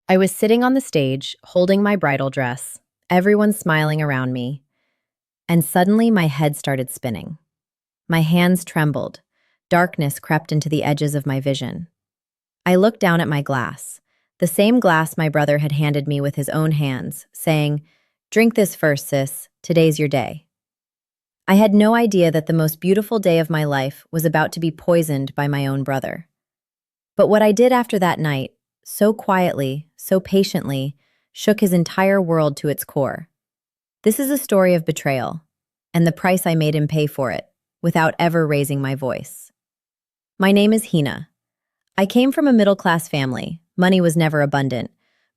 I was sitting on the stage, holding my bridal dress, everyone smiling around me, and suddenly my head started spinning. My hands trembled. Darkness crept into the edges of my vision. I looked down at my glass, the same glass my brother had handed me with his own hands, saying, "Drink this first, sis. Today's your day." I had no idea that the most beautiful day of my life was about to be poisoned by my own brother. But what I did after that night, so quietly, so patiently, shook his entire world to its core. This is a story of betrayal, and the price I made him pay for it, without ever raising my voice. My name is Hina. I came from a middle-class family. Money was never abundant,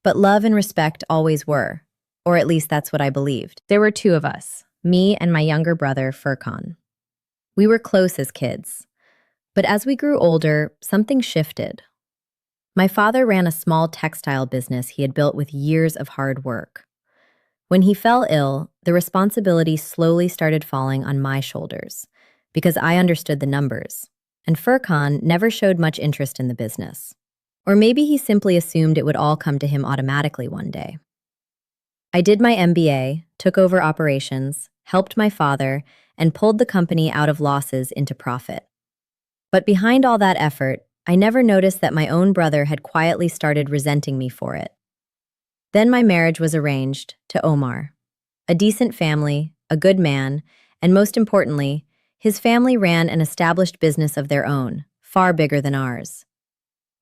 but love and respect always were, or at least that's what I believed. There were two of us, me and my younger brother, Furkan. We were close as kids, but as we grew older, something shifted. My father ran a small textile business he had built with years of hard work. When he fell ill, the responsibility slowly started falling on my shoulders, because I understood the numbers, and Furkan never showed much interest in the business. Or maybe he simply assumed it would all come to him automatically one day. I did my MBA, took over operations, helped my father, and pulled the company out of losses into profit. But behind all that effort, I never noticed that my own brother had quietly started resenting me for it. Then my marriage was arranged to Omar. A decent family, a good man, and most importantly, his family ran an established business of their own, far bigger than ours.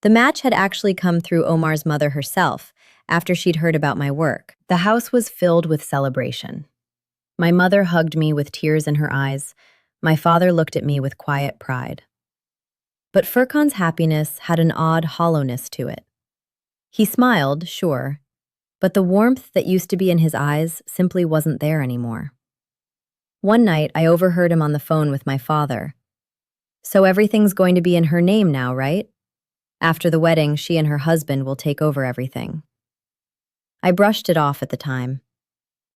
The match had actually come through Omar's mother herself, after she'd heard about my work. The house was filled with celebration. My mother hugged me with tears in her eyes. My father looked at me with quiet pride. But Furkan's happiness had an odd hollowness to it. He smiled, sure, but the warmth that used to be in his eyes simply wasn't there anymore. One night, I overheard him on the phone with my father. "So everything's going to be in her name now, right? After the wedding, she and her husband will take over everything." I brushed it off at the time.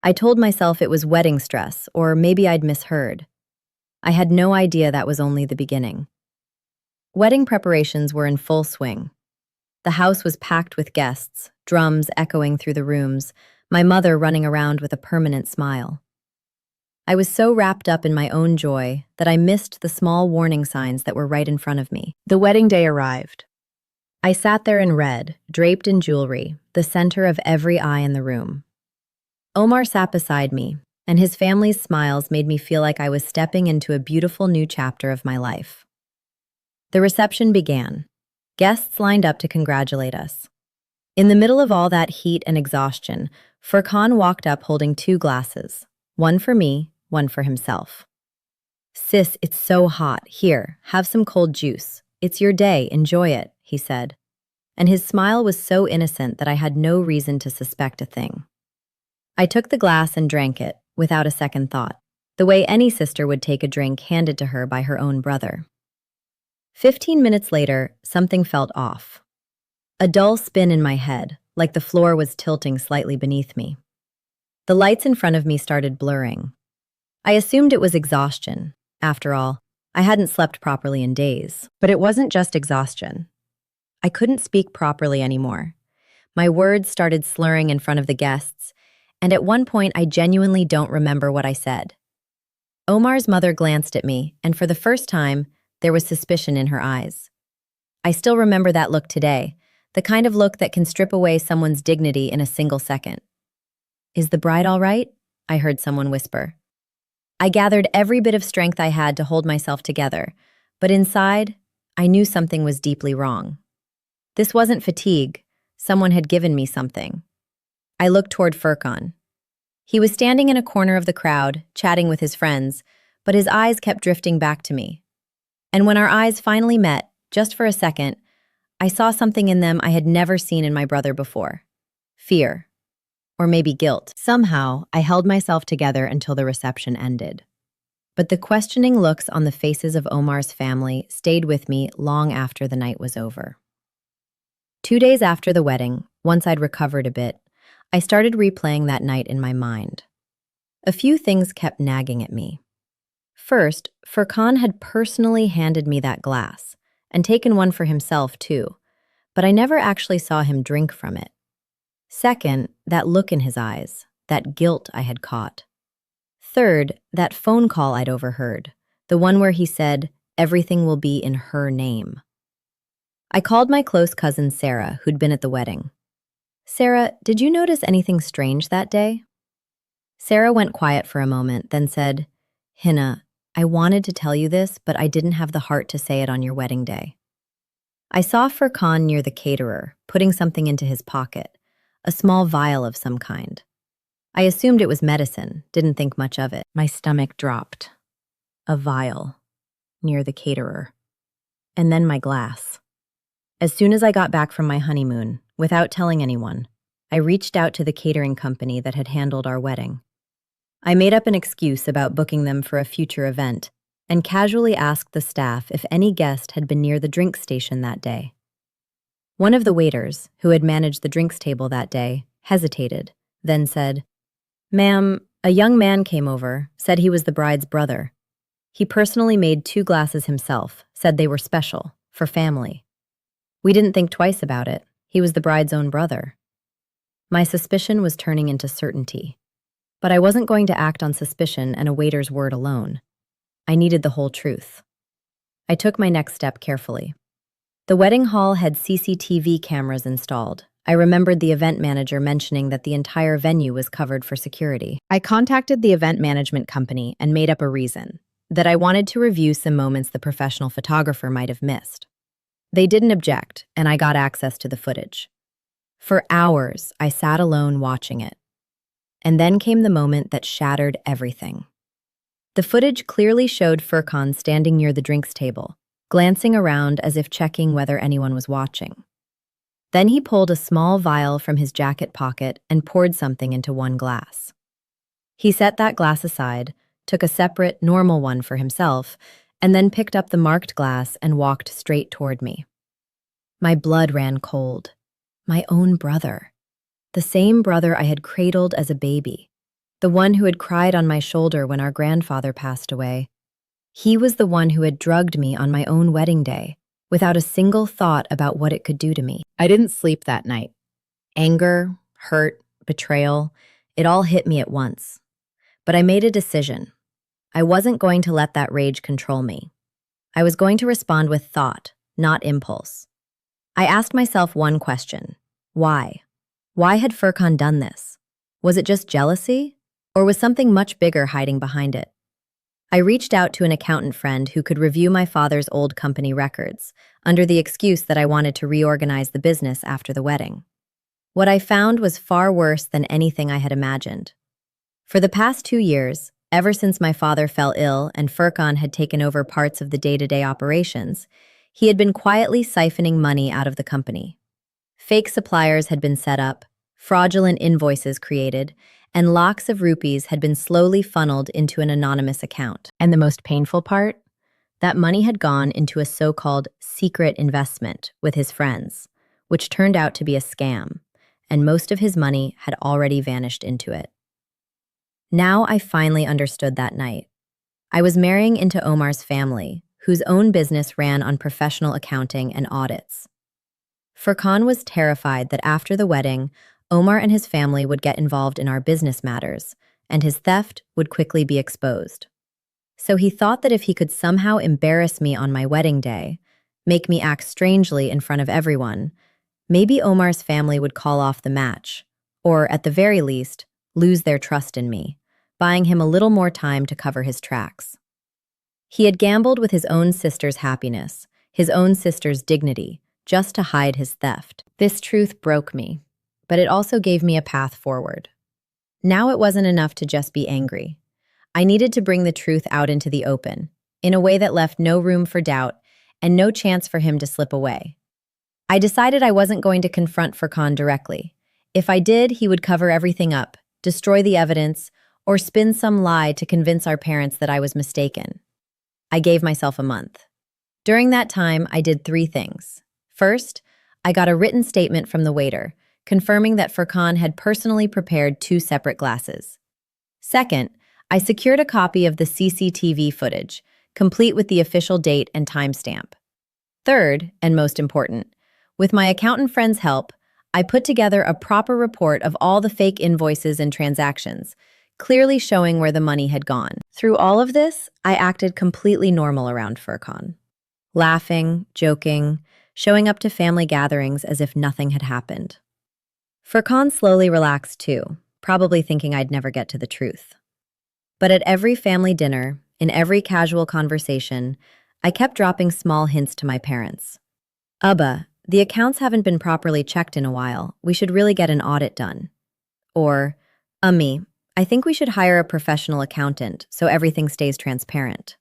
I told myself it was wedding stress, or maybe I'd misheard. I had no idea that was only the beginning. Wedding preparations were in full swing. The house was packed with guests, drums echoing through the rooms, my mother running around with a permanent smile. I was so wrapped up in my own joy that I missed the small warning signs that were right in front of me. The wedding day arrived. I sat there in red, draped in jewelry, the center of every eye in the room. Omar sat beside me, and his family's smiles made me feel like I was stepping into a beautiful new chapter of my life. The reception began. Guests lined up to congratulate us. In the middle of all that heat and exhaustion, Furkan walked up holding two glasses, one for me, one for himself. "Sis, it's so hot. Here, have some cold juice. It's your day, enjoy it," he said. And his smile was so innocent that I had no reason to suspect a thing. I took the glass and drank it, without a second thought, the way any sister would take a drink handed to her by her own brother. 15 minutes later, something felt off. A dull spin in my head, like the floor was tilting slightly beneath me. The lights in front of me started blurring. I assumed it was exhaustion. After all, I hadn't slept properly in days. But it wasn't just exhaustion. I couldn't speak properly anymore. My words started slurring in front of the guests, and at one point I genuinely don't remember what I said. Omar's mother glanced at me, and for the first time, there was suspicion in her eyes. I still remember that look today, the kind of look that can strip away someone's dignity in a single second. "Is the bride all right?" I heard someone whisper. I gathered every bit of strength I had to hold myself together, but inside, I knew something was deeply wrong. This wasn't fatigue. Someone had given me something. I looked toward Furkan. He was standing in a corner of the crowd, chatting with his friends, but his eyes kept drifting back to me. And when our eyes finally met, just for a second, I saw something in them I had never seen in my brother before. Fear. Or maybe guilt. Somehow, I held myself together until the reception ended. But the questioning looks on the faces of Omar's family stayed with me long after the night was over. 2 days after the wedding, once I'd recovered a bit, I started replaying that night in my mind. A few things kept nagging at me. First, Furkan had personally handed me that glass, and taken one for himself too, but I never actually saw him drink from it. Second, that look in his eyes, that guilt I had caught. Third, that phone call I'd overheard, the one where he said, "Everything will be in her name." I called my close cousin Sarah, who'd been at the wedding. "Sarah, did you notice anything strange that day?" Sarah went quiet for a moment, then said, "Hannah, I wanted to tell you this, but I didn't have the heart to say it on your wedding day. I saw Furkan near the caterer, putting something into his pocket, a small vial of some kind. I assumed it was medicine, didn't think much of it." My stomach dropped. A vial. Near the caterer. And then my glass. As soon as I got back from my honeymoon, without telling anyone, I reached out to the catering company that had handled our wedding. I made up an excuse about booking them for a future event and casually asked the staff if any guest had been near the drinks station that day. One of the waiters, who had managed the drinks table that day, hesitated, then said, "Ma'am, a young man came over, said he was the bride's brother. He personally made 2 glasses himself, said they were special, for family. We didn't think twice about it. He was the bride's own brother." My suspicion was turning into certainty. But I wasn't going to act on suspicion and a waiter's word alone. I needed the whole truth. I took my next step carefully. The wedding hall had CCTV cameras installed. I remembered the event manager mentioning that the entire venue was covered for security. I contacted the event management company and made up a reason, that I wanted to review some moments the professional photographer might have missed. They didn't object, and I got access to the footage. For hours, I sat alone watching it. And then came the moment that shattered everything. The footage clearly showed Furkan standing near the drinks table, glancing around as if checking whether anyone was watching. Then he pulled a small vial from his jacket pocket and poured something into one glass. He set that glass aside, took a separate, normal one for himself, and then picked up the marked glass and walked straight toward me. My blood ran cold. My own brother. The same brother I had cradled as a baby. The one who had cried on my shoulder when our grandfather passed away. He was the one who had drugged me on my own wedding day, without a single thought about what it could do to me. I didn't sleep that night. Anger, hurt, betrayal, it all hit me at once. But I made a decision. I wasn't going to let that rage control me. I was going to respond with thought, not impulse. I asked myself one question. Why? Why had Furkan done this? Was it just jealousy? Or was something much bigger hiding behind it? I reached out to an accountant friend who could review my father's old company records, under the excuse that I wanted to reorganize the business after the wedding. What I found was far worse than anything I had imagined. For the past 2 years, ever since my father fell ill and Furkan had taken over parts of the day-to-day operations, he had been quietly siphoning money out of the company. Fake suppliers had been set up, fraudulent invoices created, and lakhs of rupees had been slowly funneled into an anonymous account. And the most painful part? That money had gone into a so-called secret investment with his friends, which turned out to be a scam, and most of his money had already vanished into it. Now I finally understood that night. I was marrying into Omar's family, whose own business ran on professional accounting and audits. Furkan was terrified that after the wedding, Omar and his family would get involved in our business matters, and his theft would quickly be exposed. So he thought that if he could somehow embarrass me on my wedding day, make me act strangely in front of everyone, maybe Omar's family would call off the match, or at the very least, lose their trust in me, buying him a little more time to cover his tracks. He had gambled with his own sister's happiness, his own sister's dignity, just to hide his theft. This truth broke me, but it also gave me a path forward. Now it wasn't enough to just be angry. I needed to bring the truth out into the open, in a way that left no room for doubt and no chance for him to slip away. I decided I wasn't going to confront Furkan directly. If I did, he would cover everything up, destroy the evidence, or spin some lie to convince our parents that I was mistaken. I gave myself a month. During that time, I did 3 things. First, I got a written statement from the waiter, confirming that Furkan had personally prepared 2 separate glasses. Second, I secured a copy of the CCTV footage, complete with the official date and timestamp. Third, and most important, with my accountant friend's help, I put together a proper report of all the fake invoices and transactions, clearly showing where the money had gone. Through all of this, I acted completely normal around Furkan, laughing, joking, showing up to family gatherings as if nothing had happened. Furkan slowly relaxed too, probably thinking I'd never get to the truth. But at every family dinner, in every casual conversation, I kept dropping small hints to my parents. Abba, the accounts haven't been properly checked in a while. We should really get an audit done. Or, Ummi, I think we should hire a professional accountant so everything stays transparent.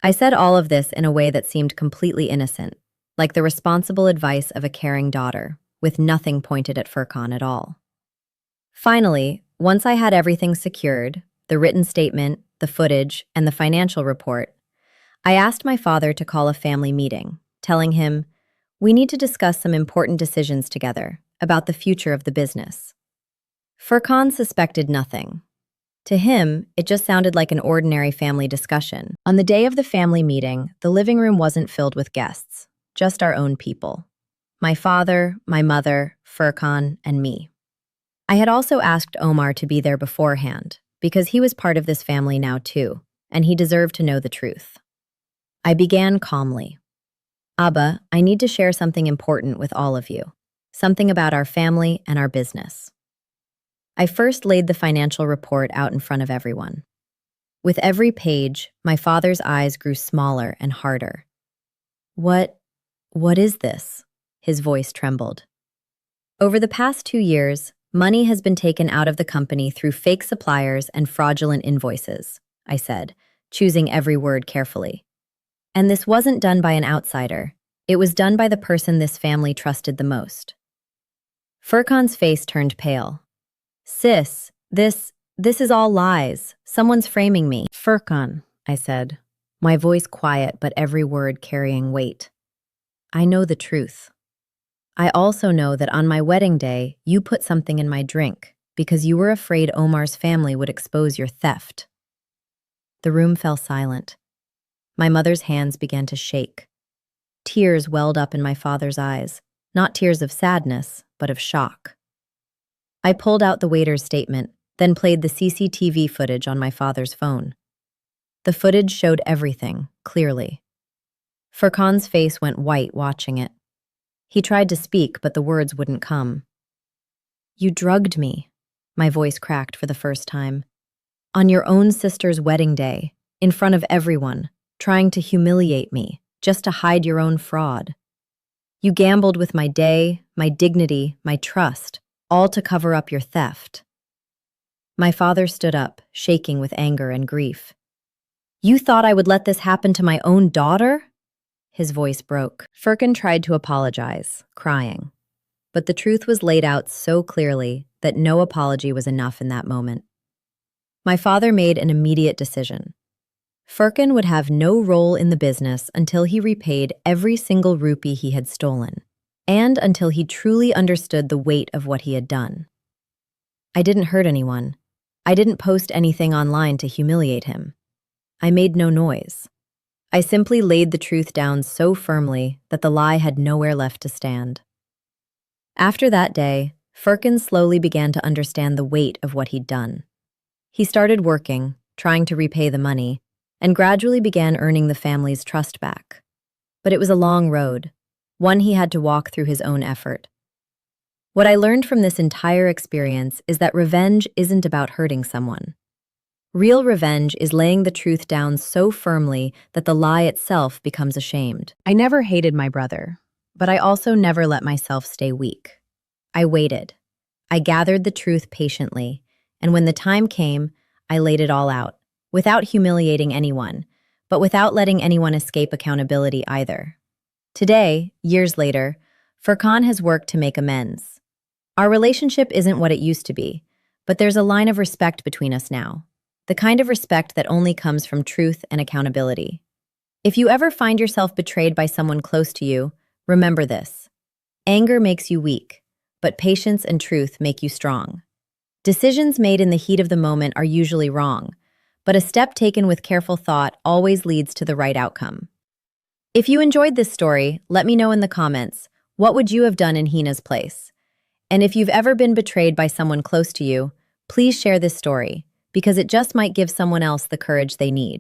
I said all of this in a way that seemed completely innocent, like the responsible advice of a caring daughter, with nothing pointed at Furkan at all. Finally, once I had everything secured, the written statement, the footage, and the financial report, I asked my father to call a family meeting, telling him, we need to discuss some important decisions together about the future of the business. Furkan suspected nothing. To him, it just sounded like an ordinary family discussion. On the day of the family meeting, the living room wasn't filled with guests, just our own people. My father, my mother, Furkan, and me. I had also asked Omar to be there beforehand, because he was part of this family now too, and he deserved to know the truth. I began calmly. Abba, I need to share something important with all of you, something about our family and our business. I first laid the financial report out in front of everyone. With every page, my father's eyes grew smaller and harder. What is this? His voice trembled. Over the past 2 years, money has been taken out of the company through fake suppliers and fraudulent invoices, I said, choosing every word carefully. And this wasn't done by an outsider. It was done by the person this family trusted the most. Furkan's face turned pale. Sis, this is all lies. Someone's framing me. Furkan, I said, my voice quiet but every word carrying weight. I know the truth. I also know that on my wedding day, you put something in my drink because you were afraid Omar's family would expose your theft. The room fell silent. My mother's hands began to shake. Tears welled up in my father's eyes, not tears of sadness, but of shock. I pulled out the waiter's statement, then played the CCTV footage on my father's phone. The footage showed everything, clearly. Furkan's face went white watching it. He tried to speak, but the words wouldn't come. You drugged me, my voice cracked for the first time. On your own sister's wedding day, in front of everyone, trying to humiliate me, just to hide your own fraud. You gambled with my day, my dignity, my trust, all to cover up your theft. My father stood up, shaking with anger and grief. You thought I would let this happen to my own daughter? His voice broke. Furkan tried to apologize, crying. But the truth was laid out so clearly that no apology was enough in that moment. My father made an immediate decision. Furkan would have no role in the business until he repaid every single rupee he had stolen, and until he truly understood the weight of what he had done. I didn't hurt anyone. I didn't post anything online to humiliate him. I made no noise. I simply laid the truth down so firmly that the lie had nowhere left to stand. After that day, Furkan slowly began to understand the weight of what he'd done. He started working, trying to repay the money, and gradually began earning the family's trust back. But it was a long road, one he had to walk through his own effort. What I learned from this entire experience is that revenge isn't about hurting someone. Real revenge is laying the truth down so firmly that the lie itself becomes ashamed. I never hated my brother, but I also never let myself stay weak. I waited. I gathered the truth patiently, and when the time came, I laid it all out, without humiliating anyone, but without letting anyone escape accountability either. Today, years later, Furkan has worked to make amends. Our relationship isn't what it used to be, but there's a line of respect between us now. The kind of respect that only comes from truth and accountability. If you ever find yourself betrayed by someone close to you, remember this. Anger makes you weak, but patience and truth make you strong. Decisions made in the heat of the moment are usually wrong, but a step taken with careful thought always leads to the right outcome. If you enjoyed this story, let me know in the comments, what would you have done in Hina's place? And if you've ever been betrayed by someone close to you, please share this story, because it just might give someone else the courage they need.